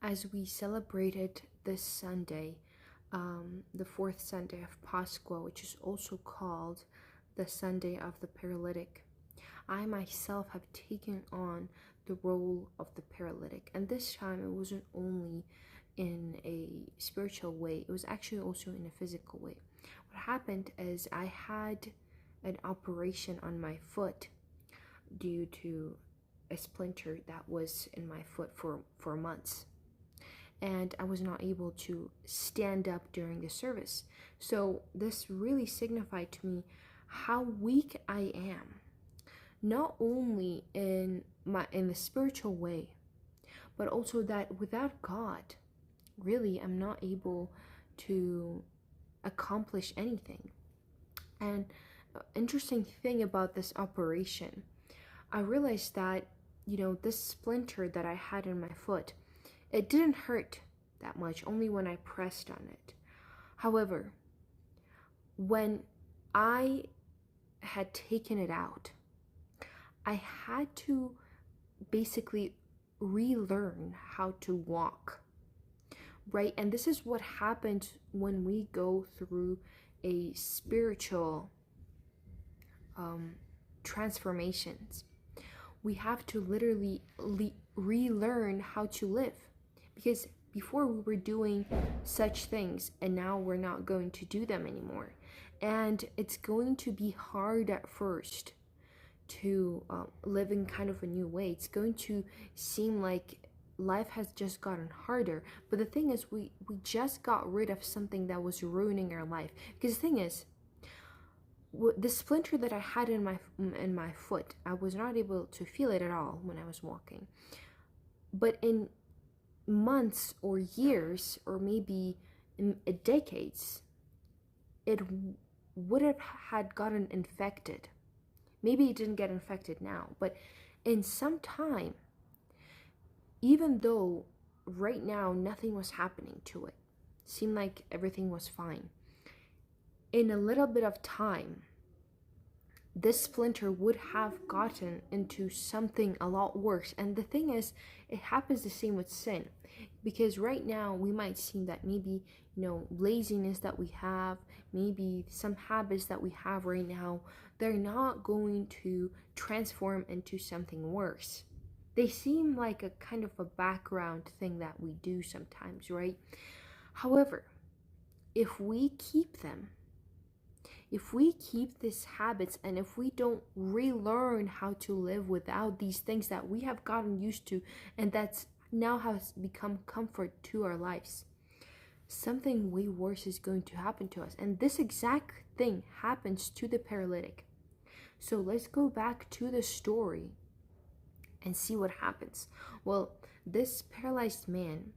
As we celebrated this Sunday, the fourth Sunday of Pascha, which is also called the Sunday of the Paralytic, I myself have taken on the role of the paralytic. And this time it wasn't only in a spiritual way, it was actually also in a physical way. What happened is I had an operation on my foot due to a splinter that was in my foot for months, and I was not able to stand up during the service. So this really signified to me how weak I am, not only in the spiritual way, but also that without God, really I'm not able to accomplish anything. And interesting thing about this operation, I realized that this splinter that I had in my foot, it didn't hurt that much, only when I pressed on it. However, when I had taken it out, I had to basically relearn how to walk, right? And this is what happens when we go through a spiritual transformations. We have to literally relearn how to live, because before we were doing such things and now we're not going to do them anymore. And it's going to be hard at first to live in kind of a new way. It's going to seem like life has just gotten harder. But the thing is, we just got rid of something that was ruining our life. Because the thing is, the splinter that I had in my foot, I was not able to feel it at all when I was walking. But in months or years, or maybe in decades, it would have had gotten infected. Maybe it didn't get infected now, but in some time, even though right now nothing was happening to it, seemed like everything was fine, in a little bit of time, this splinter would have gotten into something a lot worse. And the thing is, it happens the same with sin, because right now we might seem that maybe laziness that we have, maybe some habits that we have right now, they're not going to transform into something worse. They seem like a kind of a background thing that we do sometimes, right? However, if we keep them, if we keep these habits, and if we don't relearn how to live without these things that we have gotten used to, and that's now has become comfort to our lives, something way worse is going to happen to us. And this exact thing happens to the paralytic. So let's go back to the story and see what happens. Well, this paralyzed man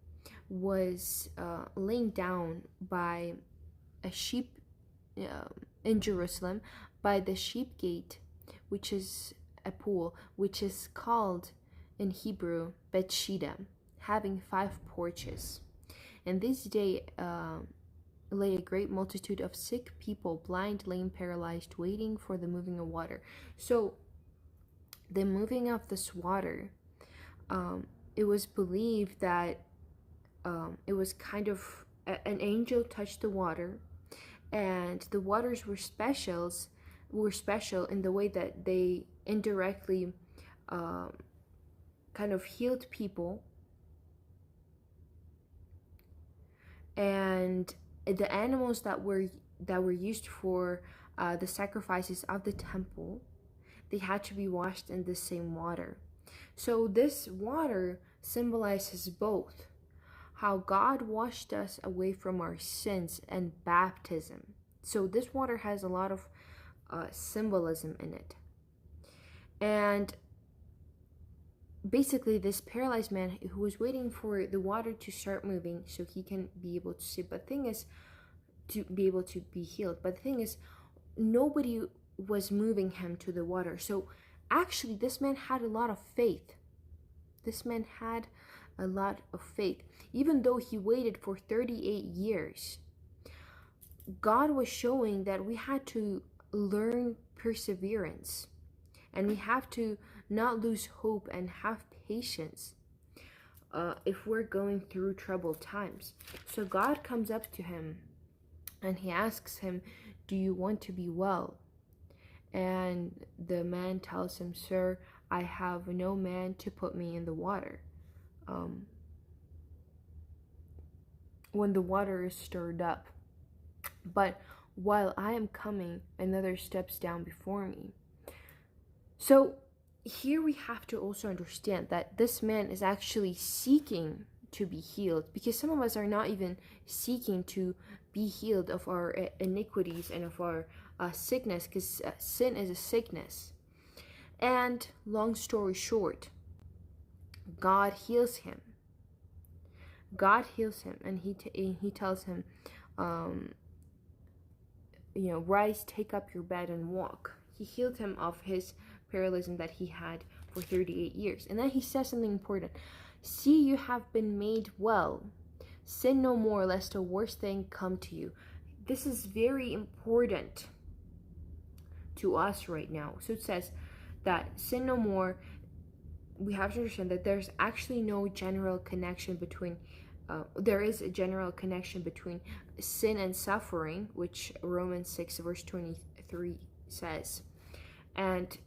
was laying down by a sheep in Jerusalem, by the sheep gate, which is a pool, which is called in Hebrew Bethesda, having 5 porches. And this day lay a great multitude of sick people, blind, lame, paralyzed, waiting for the moving of water. So the moving of this water, it was believed that it was kind of an angel touched the water, and the waters were special in the way that they indirectly kind of healed people. And the animals that were used for the sacrifices of the temple, they had to be washed in the same water. So this water symbolizes both how God washed us away from our sins and baptism. So this water has a lot of symbolism in it. And basically, this paralyzed man who was waiting for the water to start moving so he can be able to see, but the thing is, to be able to be healed. But the thing is, nobody was moving him to the water. So actually, this man had a lot of faith. This man had a lot of faith. Even though he waited for 38 years, God was showing that we had to learn perseverance, and we have to not lose hope and have patience. if we're going through troubled times. So God comes up to him and he asks him, "Do you want to be well?" And the man tells him, "Sir, I have no man to put me in the water when the water is stirred up. But while I am coming, another steps down before me." So here we have to also understand that this man is actually seeking to be healed, because some of us are not even seeking to be healed of our iniquities and of our sickness, because sin is a sickness. And long story short, God heals him. God heals him, and he tells him, "Rise, take up your bed and walk." He healed him of his paralysm that he had for 38 years. And then he says something important. "See, you have been made well. Sin no more, lest a worse thing come to you." This is very important to us right now. So it says that sin no more. We have to understand that there's actually no general connection between there is a general connection between sin and suffering, which Romans 6 verse 23 says. And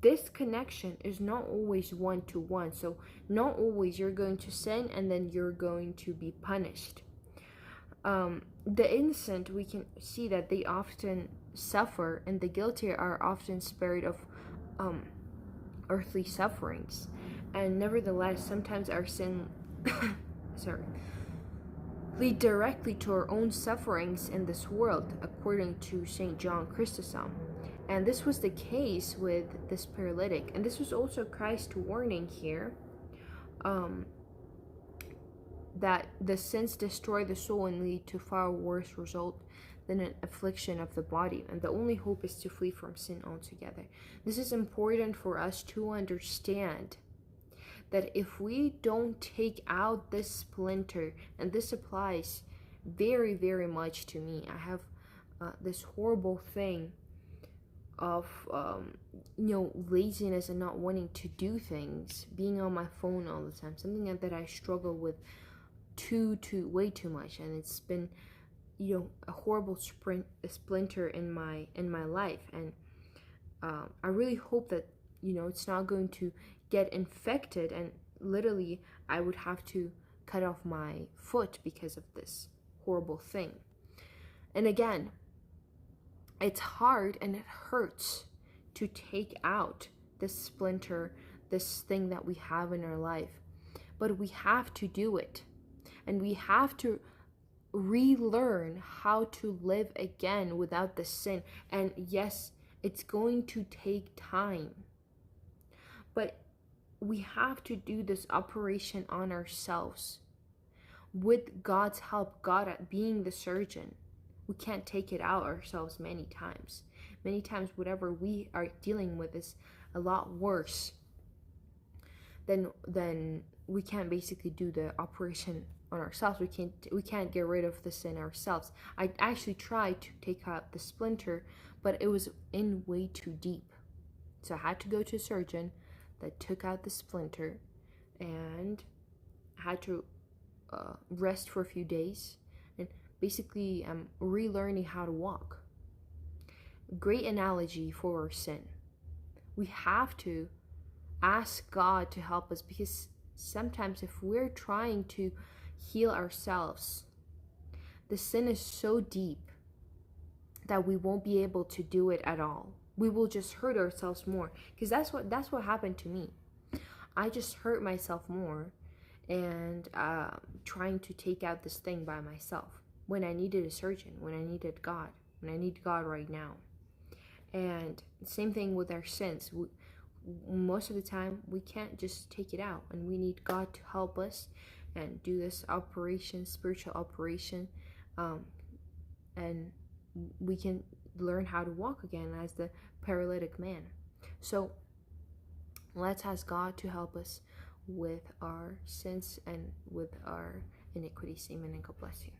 this connection is not always one-to-one. So not always you're going to sin and then you're going to be punished. The innocent, we can see that they often suffer, and the guilty are often spared of earthly sufferings. And nevertheless, sometimes our sin lead directly to our own sufferings in this world, according to St. John Chrysostom. And this was the case with this paralytic. And this was also Christ's warning here, that the sins destroy the soul and lead to far worse result than an affliction of the body. And the only hope is to flee from sin altogether. This is important for us to understand, that if we don't take out this splinter, and this applies very, very much to me. I have this horrible thing of laziness and not wanting to do things, being on my phone all the time, something that I struggle with way too much, and it's been a horrible splinter in my life. And I really hope that it's not going to get infected, and literally I would have to cut off my foot because of this horrible thing. And again, it's hard and it hurts to take out this splinter, this thing that we have in our life, but we have to do it, and we have to relearn how to live again without the sin. And yes, it's going to take time, but we have to do this operation on ourselves with God's help, God being the surgeon. We can't take it out ourselves many times. Many times whatever we are dealing with is a lot worse than we can't basically do the operation on ourselves. We can't get rid of the sin ourselves. I actually tried to take out the splinter, but it was in way too deep. So I had to go to a surgeon that took out the splinter, and had to rest for a few days, and basically I'm relearning how to walk. Great analogy for our sin. We have to ask God to help us, because sometimes if we're trying to heal ourselves, the sin is so deep that we won't be able to do it at all. We will just hurt ourselves more, because that's what happened to me. I just hurt myself more, and trying to take out this thing by myself, when I needed a surgeon, when I needed God, when I need God right now. And same thing with our sins. Most of the time we can't just take it out, and we need God to help us and do this operation, spiritual operation, and we can learn how to walk again as the paralytic man. So let's ask God to help us with our sins and with our iniquities. Amen, and God bless you.